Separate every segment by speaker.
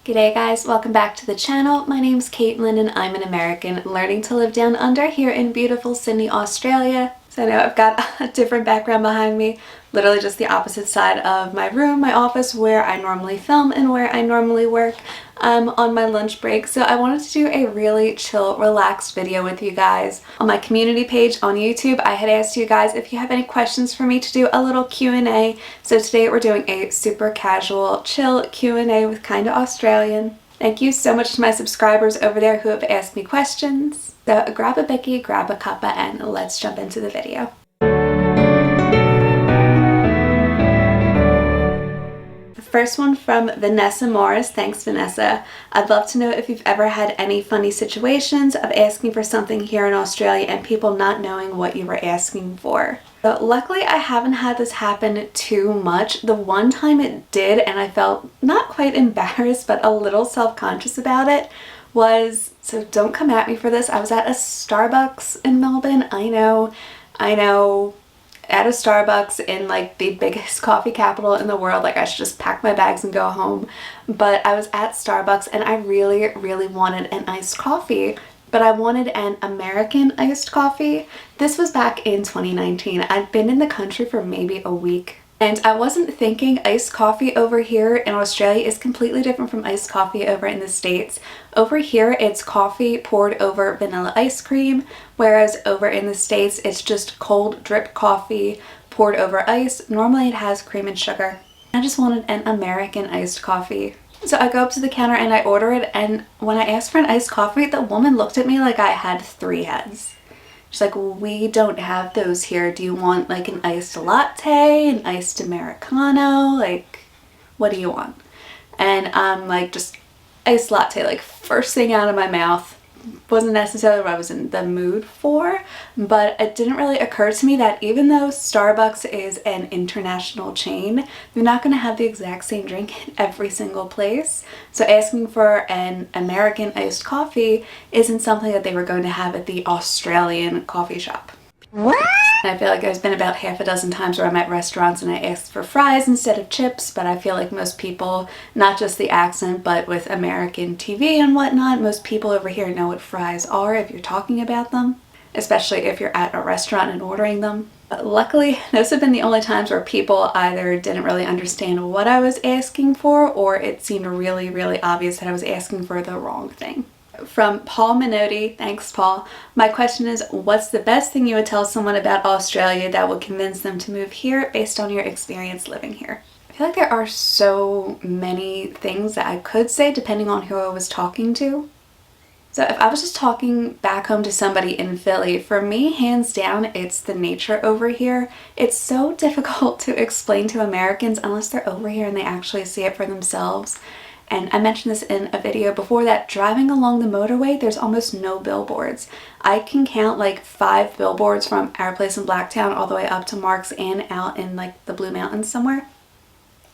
Speaker 1: G'day guys, welcome back to the channel. My name's Kaitlyn and I'm an American learning to live down under here in beautiful Sydney, Australia. So I know I've got a different background behind me, literally just the opposite side of my room, my office, where I normally film and where I normally work on my lunch break. So I wanted to do a really chill, relaxed video with you guys. On my community page on YouTube, I had asked you guys if you have any questions for me to do a little Q&A. So today we're doing a super casual, chill Q&A with Kinda Australian. Thank you so much to my subscribers over there who have asked me questions. So grab a Becky, grab a cuppa, and let's jump into the video. First one from Vanessa Morris. Thanks, Vanessa. I'd love to know if you've ever had any funny situations of asking for something here in Australia and people not knowing what you were asking for. So luckily, I haven't had this happen too much. The one time it did, and I felt not quite embarrassed, but a little self-conscious about it, was, so don't come at me for this, I was at a Starbucks in Melbourne. I know. At a Starbucks in like the biggest coffee capital in the world. Like I should just pack my bags and go home. But I was at Starbucks and I really wanted an iced coffee, but I wanted an American iced coffee. This was back in 2019. I'd been in the country for maybe a week. And I wasn't thinking iced coffee over here in Australia is completely different from iced coffee over in the States. Over here, it's coffee poured over vanilla ice cream, whereas over in the States, it's just cold drip coffee poured over ice. Normally it has cream and sugar. I just wanted an American iced coffee. So I go up to the counter and I order it, and when I asked for an iced coffee, the woman looked at me like I had 3 heads. She's like, we don't have those here. Do you want like an iced latte, an iced Americano? Like, what do you want? And I'm like, just iced latte, like first thing out of my mouth. Wasn't necessarily what I was in the mood for, but it didn't really occur to me that even though Starbucks is an international chain, they're not going to have the exact same drink in every single place. So asking for an American iced coffee isn't something that they were going to have at the Australian coffee shop. What? And I feel like there's been about half a dozen times where I'm at restaurants and I asked for fries instead of chips, but I feel like most people, not just the accent, but with American TV and whatnot, most people over here know what fries are if you're talking about them, especially if you're at a restaurant and ordering them. But luckily, those have been the only times where people either didn't really understand what I was asking for, or it seemed really obvious that I was asking for the wrong thing. From Paul Minotti, thanks Paul. My question is, what's the best thing you would tell someone about Australia that would convince them to move here based on your experience living here? I feel like there are so many things that I could say depending on who I was talking to. So if I was just talking back home to somebody in Philly, for me, hands down, it's the nature over here. It's so difficult to explain to Americans unless they're over here and they actually see it for themselves. And I mentioned this in a video before that driving along the motorway, there's almost no billboards. I can count like 5 billboards from our place in Blacktown all the way up to Mark's Inn out in like the Blue Mountains somewhere.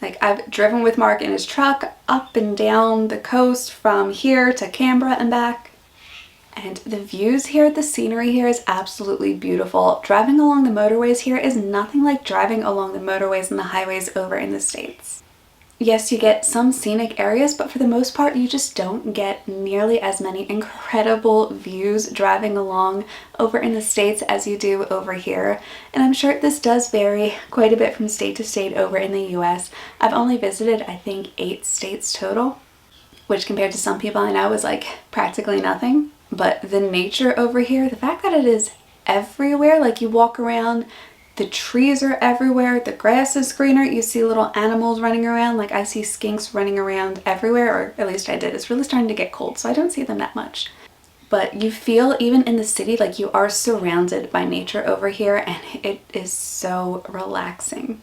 Speaker 1: Like I've driven with Mark in his truck up and down the coast from here to Canberra and back. And the views here, the scenery here is absolutely beautiful. Driving along the motorways here is nothing like driving along the motorways and the highways over in the States. Yes, you get some scenic areas, but for the most part, you just don't get nearly as many incredible views driving along over in the States as you do over here. And I'm sure this does vary quite a bit from state to state over in the US. I've only visited, I think, 8 states total, which compared to some people I know is like practically nothing. But the nature over here, the fact that it is everywhere, like you walk around, the trees are everywhere, the grass is greener, you see little animals running around, like I see skinks running around everywhere, or at least I did. It's really starting to get cold, so I don't see them that much. But you feel, even in the city, like you are surrounded by nature over here, and it is so relaxing.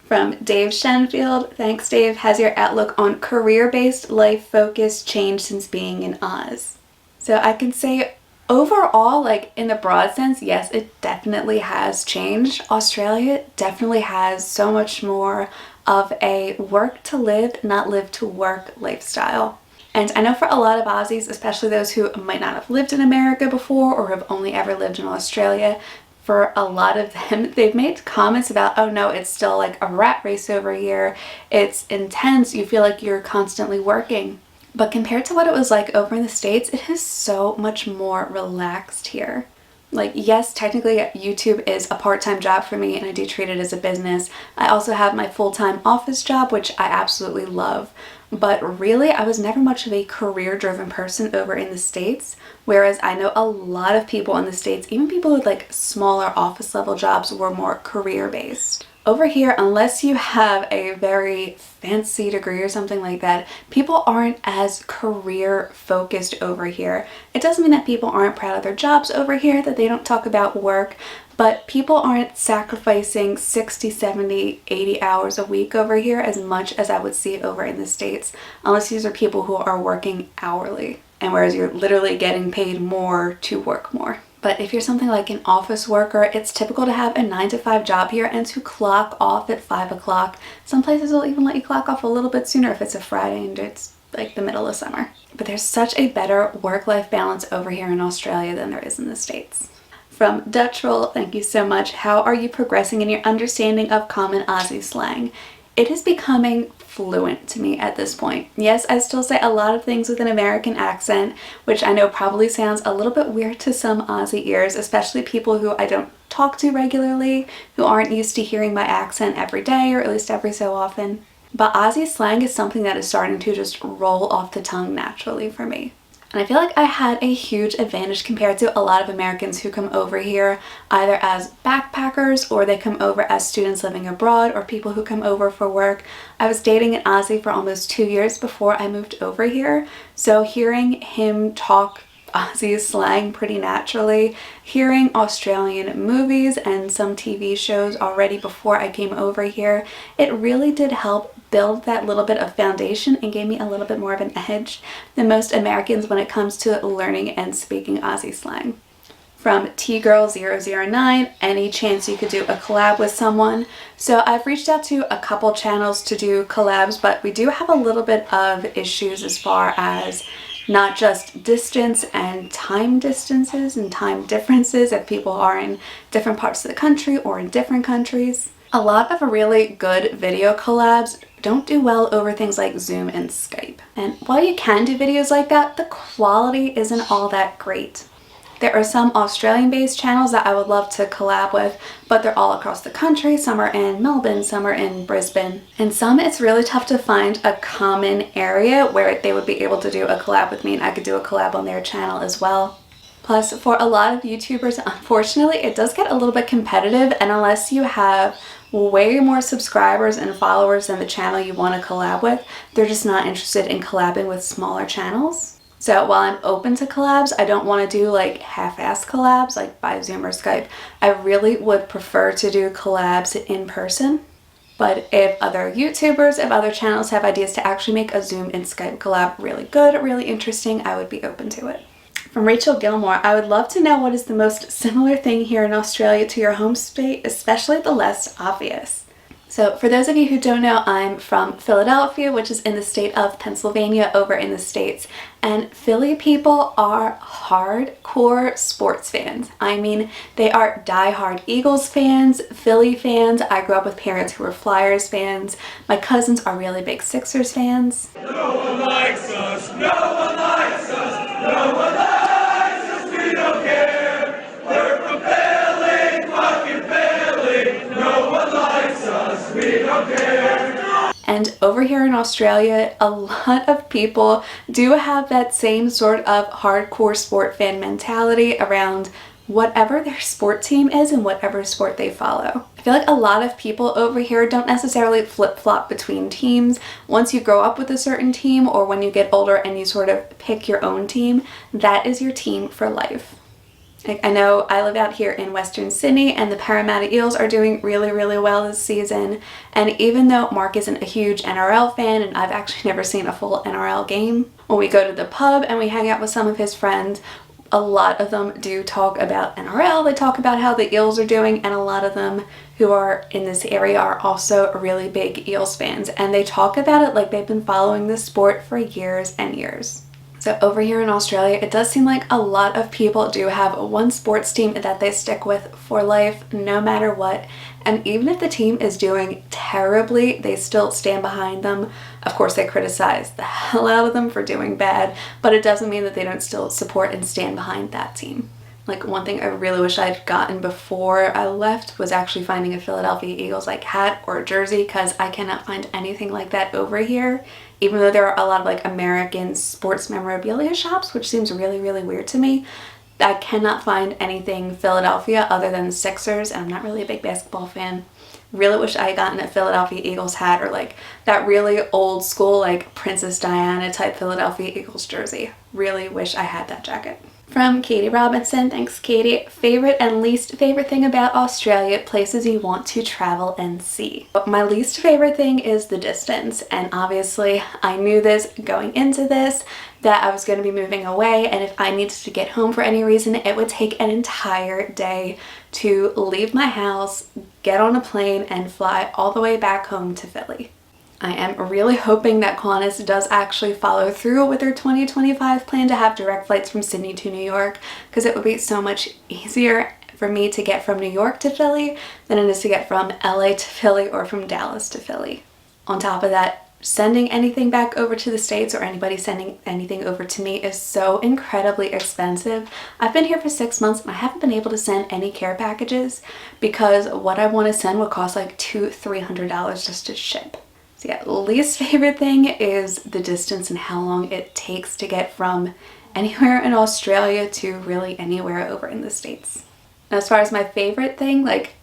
Speaker 1: From Dave Shenfield, thanks Dave, has your outlook on career-based life focus changed since being in Oz? So I can say, overall, like in the broad sense, yes, it definitely has changed. Australia definitely has so much more of a work to live, not live to work lifestyle. And I know for a lot of Aussies, especially those who might not have lived in America before or have only ever lived in Australia, for a lot of them, they've made comments about, oh no, it's still like a rat race over here. It's intense. You feel like you're constantly working. But compared to what it was like over in the States, it is so much more relaxed here. Like, yes, technically YouTube is a part-time job for me and I do treat it as a business. I also have my full-time office job, which I absolutely love. But really, I was never much of a career-driven person over in the States, whereas I know a lot of people in the States, even people with like smaller office level jobs, were more career-based. Over here, unless you have a very fancy degree or something like that, people aren't as career focused over here. It doesn't mean that people aren't proud of their jobs over here, that they don't talk about work, but people aren't sacrificing 60, 70, 80 hours a week over here as much as I would see over in the States, unless these are people who are working hourly, and whereas you're literally getting paid more to work more. But if you're something like an office worker, it's typical to have a 9-to-5 job here and to clock off at 5 o'clock. Some places will even let you clock off a little bit sooner if it's a Friday and it's like the middle of summer. But there's such a better work-life balance over here in Australia than there is in the States. From Dutch Roll, thank you so much. How are you progressing in your understanding of common Aussie slang? It is becoming fluent to me at this point. Yes, I still say a lot of things with an American accent, which I know probably sounds a little bit weird to some Aussie ears, especially people who I don't talk to regularly, who aren't used to hearing my accent every day or at least every so often. But Aussie slang is something that is starting to just roll off the tongue naturally for me. And I feel like I had a huge advantage compared to a lot of Americans who come over here either as backpackers or they come over as students living abroad or people who come over for work. I was dating an Aussie for almost 2 years before I moved over here, so hearing him talk Aussie slang pretty naturally, hearing Australian movies and some TV shows already before I came over here, it really did help build that little bit of foundation and gave me a little bit more of an edge than most Americans when it comes to learning and speaking Aussie slang. From TGirl009, any chance you could do a collab with someone? So I've reached out to a couple channels to do collabs, but we do have a little bit of issues as far as not just distance and time distances and time differences if people are in different parts of the country or in different countries. A lot of really good video collabs don't do well over things like Zoom and Skype. And while you can do videos like that, the quality isn't all that great. There are some Australian-based channels that I would love to collab with, but they're all across the country. Some are in Melbourne, some are in Brisbane, and some it's really tough to find a common area where they would be able to do a collab with me and I could do a collab on their channel as well. Plus, for a lot of YouTubers, unfortunately, it does get a little bit competitive, and unless you have way more subscribers and followers than the channel you want to collab with, they're just not interested in collabing with smaller channels. So while I'm open to collabs, I don't want to do like half-ass collabs like by Zoom or Skype. I really would prefer to do collabs in person. But if other YouTubers, if other channels have ideas to actually make a Zoom and Skype collab really good, really interesting, I would be open to it. From Rachel Gilmore, I would love to know what is the most similar thing here in Australia to your home state, especially the less obvious. So for those of you who don't know, I'm from Philadelphia, which is in the state of Pennsylvania over in the States. And Philly people are hardcore sports fans. I mean, they are diehard Eagles fans, Philly fans. I grew up with parents who were Flyers fans. My cousins are really big Sixers fans.
Speaker 2: No one likes us, no one likes us, no one likes us, we don't care. We're from Philly, fucking Philly, no one likes us, we don't care.
Speaker 1: And over here in Australia, a lot of people do have that same sort of hardcore sport fan mentality around whatever their sport team is and whatever sport they follow. I feel like a lot of people over here don't necessarily flip-flop between teams. Once you grow up with a certain team or when you get older and you sort of pick your own team, that is your team for life. Like, I know I live out here in Western Sydney and the Parramatta Eels are doing really, really well this season. And even though Mark isn't a huge NRL fan and I've actually never seen a full NRL game, when we go to the pub and we hang out with some of his friends, a lot of them do talk about NRL. They talk about how the Eels are doing, and a lot of them who are in this area are also really big Eels fans. And they talk about it like they've been following this sport for years and years. So over here in Australia, it does seem like a lot of people do have one sports team that they stick with for life, no matter what. And even if the team is doing terribly, they still stand behind them. Of course, they criticize the hell out of them for doing bad, but it doesn't mean that they don't still support and stand behind that team. Like, one thing I really wish I'd gotten before I left was actually finding a Philadelphia Eagles like hat or jersey, because I cannot find anything like that over here, even though there are a lot of like American sports memorabilia shops, which seems really, really weird to me. I cannot find anything Philadelphia other than the Sixers, and I'm not really a big basketball fan. Really wish I had gotten a Philadelphia Eagles hat, or like that really old school like Princess Diana type Philadelphia Eagles jersey. Really wish I had that jacket. From Katie Robinson, thanks Katie. Favorite and least favorite thing about Australia, places you want to travel and see. But my least favorite thing is the distance, and obviously I knew this going into this, that I was going to be moving away, and if I needed to get home for any reason, it would take an entire day to leave my house, get on a plane, and fly all the way back home to Philly. I am really hoping that Qantas does actually follow through with their 2025 plan to have direct flights from Sydney to New York, because it would be so much easier for me to get from New York to Philly than it is to get from LA to Philly or from Dallas to Philly. On top of that, sending anything back over to the States, or anybody sending anything over to me, is so incredibly expensive. I've been here for 6 months and I haven't been able to send any care packages because what I want to send would cost like $200-300 just to ship. So yeah, least favorite thing is the distance and how long it takes to get from anywhere in Australia to really anywhere over in the States. And as far as my favorite thing, like,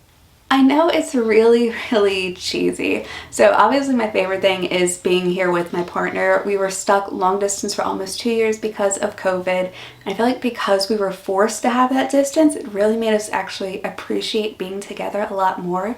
Speaker 1: I know it's really, really cheesy. So obviously my favorite thing is being here with my partner. We were stuck long distance for almost 2 years because of COVID. And I feel like because we were forced to have that distance, it really made us actually appreciate being together a lot more.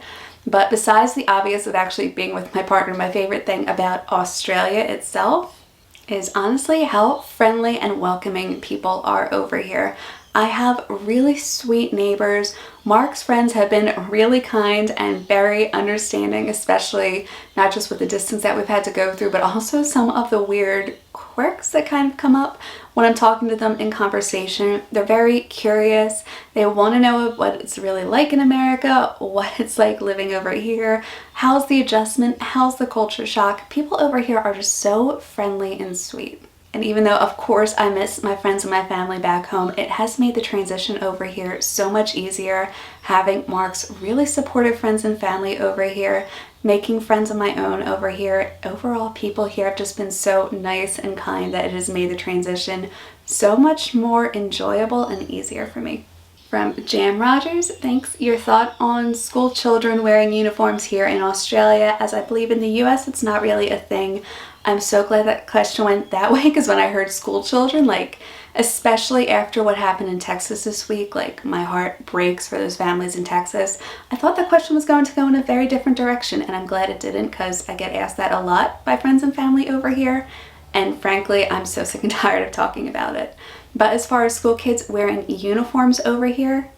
Speaker 1: But besides the obvious of actually being with my partner, my favorite thing about Australia itself is honestly how friendly and welcoming people are over here. I have really sweet neighbors. Mark's friends have been really kind and very understanding, especially not just with the distance that we've had to go through, but also some of the weird quirks that kind of come up when I'm talking to them in conversation. They're very curious. They want to know what it's really like in America, what it's like living over here, how's the adjustment, how's the culture shock. People over here are just so friendly and sweet. And even though, of course, I miss my friends and my family back home, it has made the transition over here so much easier, having Mark's really supportive friends and family over here, making friends of my own over here. Overall, people here have just been so nice and kind that it has made the transition so much more enjoyable and easier for me. From Jam Rogers, thanks. Your thought on school children wearing uniforms here in Australia, as I believe in the US it's not really a thing. I'm so glad that question went that way, because when I heard school children, like, especially after what happened in Texas this week, like, my heart breaks for those families in Texas. I thought the question was going to go in a very different direction, and I'm glad it didn't, because I get asked that a lot by friends and family over here, and frankly, I'm so sick and tired of talking about it. But as far as school kids wearing uniforms over here,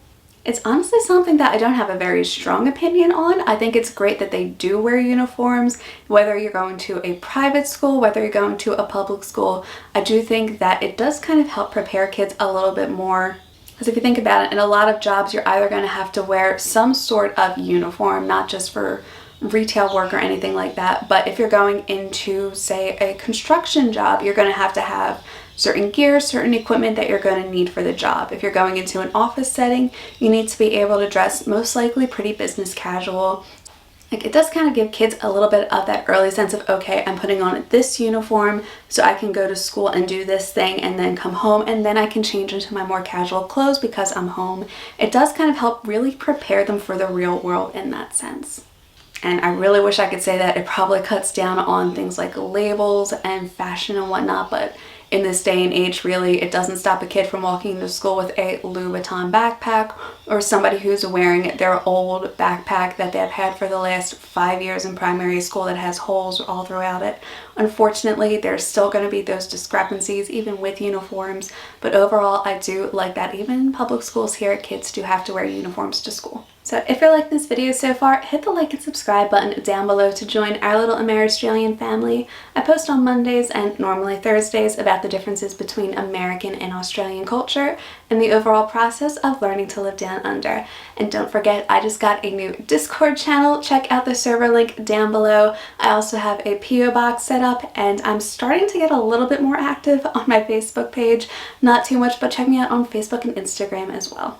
Speaker 1: it's honestly something that I don't have a very strong opinion on. I think it's great that they do wear uniforms, whether you're going to a private school, whether you're going to a public school. I do think that it does kind of help prepare kids a little bit more. Because if you think about it, in a lot of jobs, you're either going to have to wear some sort of uniform, not just for retail work or anything like that, but if you're going into, say, a construction job, you're going to have certain gear, certain equipment that you're going to need for the job. If you're going into an office setting, you need to be able to dress most likely pretty business casual. Like, it does kind of give kids a little bit of that early sense of, okay, I'm putting on this uniform so I can go to school and do this thing and then come home, and then I can change into my more casual clothes because I'm home. It does kind of help really prepare them for the real world in that sense. And I really wish I could say that it probably cuts down on things like labels and fashion and whatnot, but in this day and age, really, it doesn't stop a kid from walking to school with a Louis Vuitton backpack, or somebody who's wearing their old backpack that they've had for the last 5 years in primary school that has holes all throughout it. Unfortunately, there's still going to be those discrepancies even with uniforms, but overall, I do like that even in public schools here, kids do have to wear uniforms to school. So if you're liking this video so far, hit the like and subscribe button down below to join our little Amer-Australian family. I post on Mondays and normally Thursdays about the differences between American and Australian culture and the overall process of learning to live down under. And don't forget, I just got a new Discord channel. Check out the server link down below. I also have a PO box set up, and I'm starting to get a little bit more active on my Facebook page. Not too much, but check me out on Facebook and Instagram as well.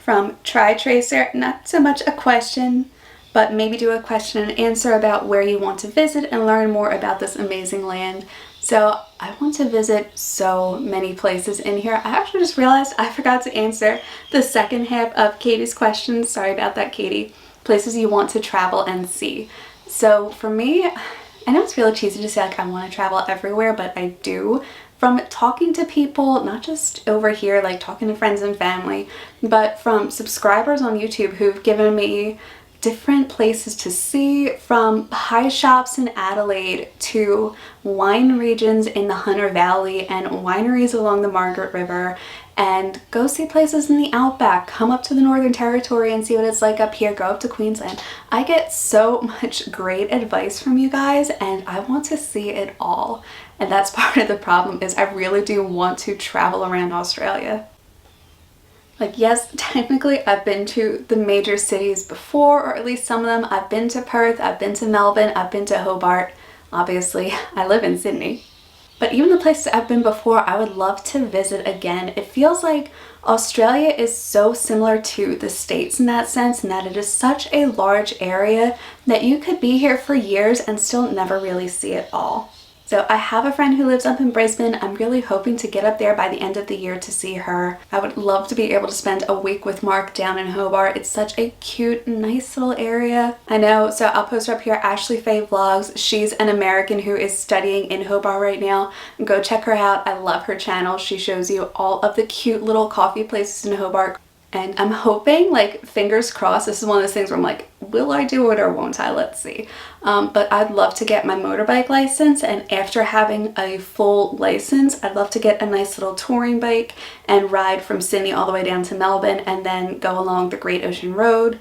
Speaker 1: From Try Tracer, not so much a question, but maybe do a question and answer about where you want to visit and learn more about this amazing land. So I want to visit so many places in here. I actually just realized I forgot to answer the second half of Katie's question. Sorry about that, Katie. Places you want to travel and see. So for me, I know it's really cheesy to say like I want to travel everywhere, but I do. From talking to people, not just over here, like talking to friends and family, but from subscribers on YouTube who've given me different places to see, from pie shops in Adelaide to wine regions in the Hunter Valley and wineries along the Margaret River, and go see places in the Outback, come up to the Northern Territory and see what it's like up here, go up to Queensland. I get so much great advice from you guys and I want to see it all. And that's part of the problem, is I really do want to travel around Australia. Like, yes, technically I've been to the major cities before, or at least some of them. I've been to Perth, I've been to Melbourne, I've been to Hobart. Obviously, I live in Sydney. But even the places I've been before, I would love to visit again. It feels like Australia is so similar to the States in that sense, in that it is such a large area that you could be here for years and still never really see it all. So I have a friend who lives up in Brisbane. I'm really hoping to get up there by the end of the year to see her. I would love to be able to spend a week with Mark down in Hobart. It's such a cute, nice little area. I know, so I'll post her up here, Ashley Faye Vlogs. She's an American who is studying in Hobart right now. Go check her out. I love her channel. She shows you all of the cute little coffee places in Hobart. And I'm hoping, like, fingers crossed, this is one of those things where I'm like, will I do it or won't I? Let's see. But I'd love to get my motorbike license, and after having a full license, I'd love to get a nice little touring bike and ride from Sydney all the way down to Melbourne and then go along the Great Ocean Road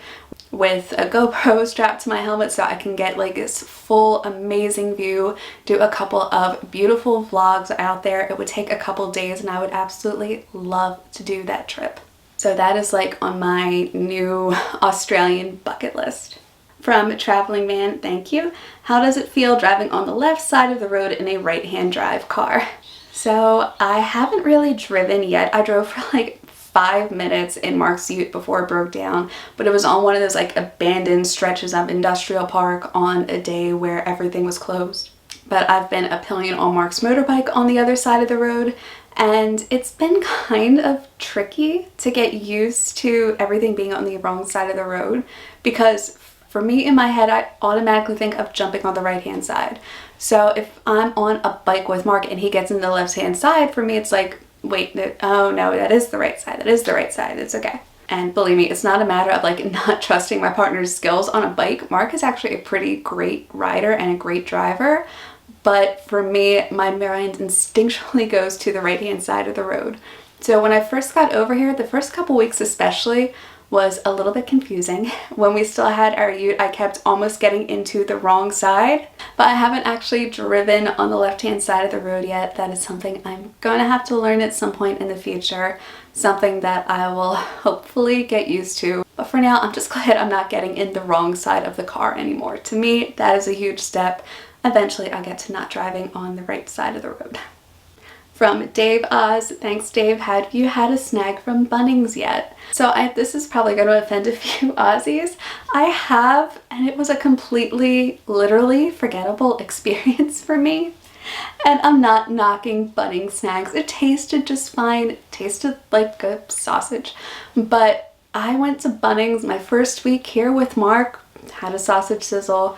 Speaker 1: with a GoPro strapped to my helmet so I can get like this full amazing view, do a couple of beautiful vlogs out there. It would take a couple days and I would absolutely love to do that trip. So that is like on my new Australian bucket list. From Traveling Man, thank you. How does it feel driving on the left side of the road in a right-hand drive car? So I haven't really driven yet. I drove for like 5 minutes in Mark's Ute before it broke down, but it was on one of those like abandoned stretches of industrial park on a day where everything was closed. But I've been a pillion on Mark's motorbike on the other side of the road, and it's been kind of tricky to get used to everything being on the wrong side of the road, because for me in my head I automatically think of jumping on the right hand side. So if I'm on a bike with Mark and he gets in the left hand side, for me it's like, wait, oh no, that is the right side, that is the right side, it's okay. And believe me, it's not a matter of like not trusting my partner's skills on a bike. Mark is actually a pretty great rider and a great driver. But for me, my mind instinctually goes to the right-hand side of the road. So when I first got over here, the first couple weeks especially was a little bit confusing. When we still had our Ute, I kept almost getting into the wrong side, but I haven't actually driven on the left-hand side of the road yet. That is something I'm going to have to learn at some point in the future, something that I will hopefully get used to. But for now, I'm just glad I'm not getting in the wrong side of the car anymore. To me, that is a huge step. Eventually I'll get to not driving on the right side of the road. From Dave Oz, thanks Dave, have you had a snag from Bunnings yet? So this is probably going to offend a few Aussies. I have, and it was a completely, literally forgettable experience for me. And I'm not knocking Bunnings snags. It tasted just fine. It tasted like a sausage. But I went to Bunnings my first week here with Mark, had a sausage sizzle,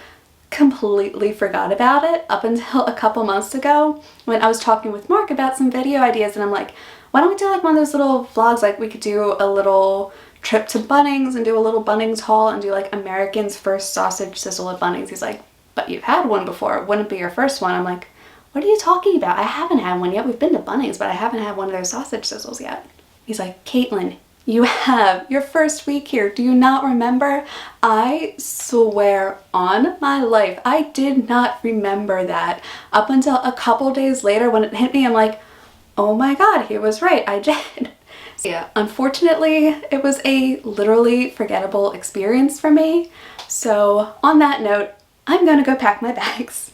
Speaker 1: completely forgot about it up until a couple months ago when I was talking with Mark about some video ideas, and I'm like, why don't we do like one of those little vlogs, like we could do a little trip to Bunnings and do a little Bunnings haul and do like American's first sausage sizzle at Bunnings. He's like, but you've had one before, it wouldn't be your first one. I'm like, what are you talking about? I haven't had one yet. We've been to Bunnings, but I haven't had one of their sausage sizzles yet. He's like, Kaitlyn, You have your first week here. Do you not remember? I swear on my life, I did not remember that up until a couple days later when it hit me. I'm like, oh my God, he was right. I did. So yeah, unfortunately, it was a literally forgettable experience for me. So on that note, I'm gonna go pack my bags.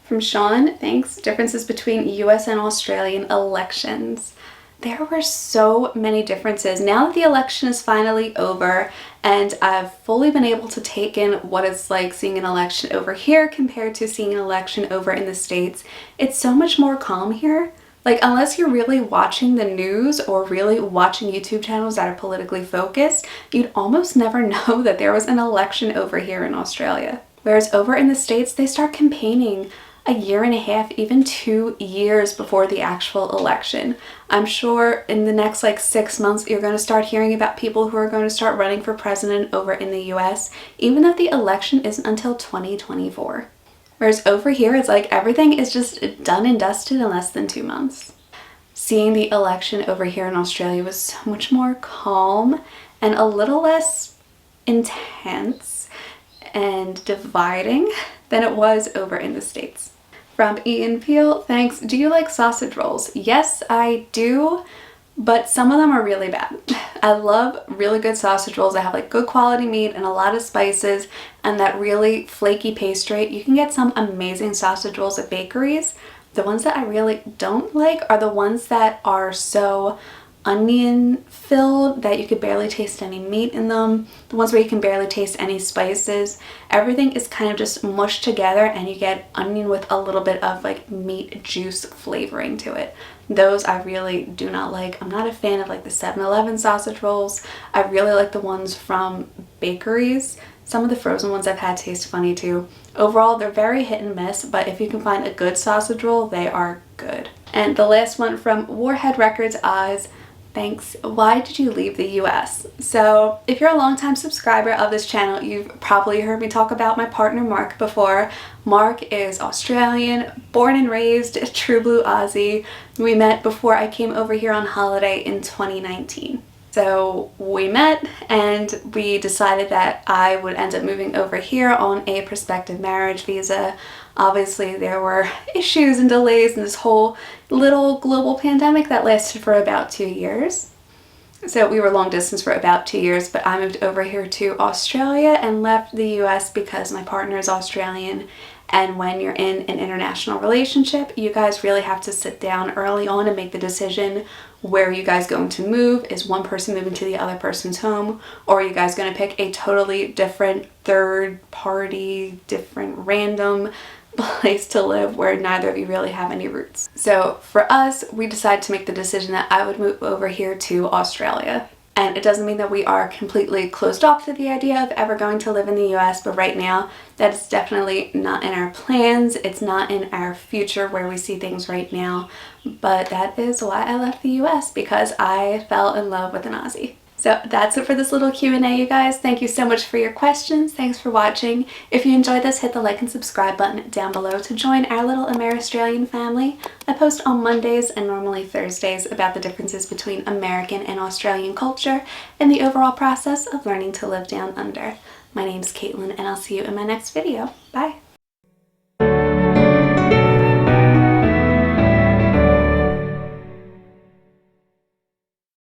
Speaker 1: From Sean, thanks. Differences between US and Australian elections. There were so many differences. Now that the election is finally over and I've fully been able to take in what it's like seeing an election over here compared to seeing an election over in the States, it's so much more calm here. Like, unless you're really watching the news or really watching YouTube channels that are politically focused, you'd almost never know that there was an election over here in Australia. Whereas over in the States, they start campaigning a year and a half, even 2 years before the actual election. I'm sure in the next like 6 months, you're going to start hearing about people who are going to start running for president over in the US, even though the election isn't until 2024. Whereas over here, it's like everything is just done and dusted in less than 2 months. Seeing the election over here in Australia was so much more calm and a little less intense and dividing than it was over in the States. From Ian Peel, thanks. Do you like sausage rolls? Yes, I do, but some of them are really bad. I love really good sausage rolls that have like good quality meat and a lot of spices and that really flaky pastry. You can get some amazing sausage rolls at bakeries. The ones that I really don't like are the ones that are so onion filled that you could barely taste any meat in them. The ones where you can barely taste any spices. Everything is kind of just mushed together and you get onion with a little bit of like meat juice flavoring to it. Those I really do not like. I'm not a fan of like the 7-Eleven sausage rolls. I really like the ones from bakeries. Some of the frozen ones I've had taste funny too. Overall, they're very hit and miss, but if you can find a good sausage roll, they are good. And the last one from Warhead Records Oz, thanks. Why did you leave the US? So if you're a longtime subscriber of this channel, you've probably heard me talk about my partner Mark before. Mark is Australian, born and raised, true blue Aussie. We met before I came over here on holiday in 2019. So we met and we decided that I would end up moving over here on a prospective marriage visa. Obviously there were issues and delays in this whole little global pandemic that lasted for about 2 years. So we were long distance for about 2 years, but I moved over here to Australia and left the US because my partner is Australian. And when you're in an international relationship, you guys really have to sit down early on and make the decision where are you guys going to move. Is one person moving to the other person's home, or are you guys going to pick a totally different third party, different random place to live where neither of you really have any roots? So for us, we decided to make the decision that I would move over here to Australia. And it doesn't mean that we are completely closed off to the idea of ever going to live in the US, but right now that is definitely not in our plans. It's not in our future where we see things right now. But that is why I left the US, because I fell in love with an Aussie. So that's it for this little Q&A, you guys. Thank you so much for your questions. Thanks for watching. If you enjoyed this, hit the like and subscribe button down below to join our little Amer-Australian family. I post on Mondays and normally Thursdays about the differences between American and Australian culture and the overall process of learning to live down under. My name's Kaitlyn and I'll see you in my next video. Bye!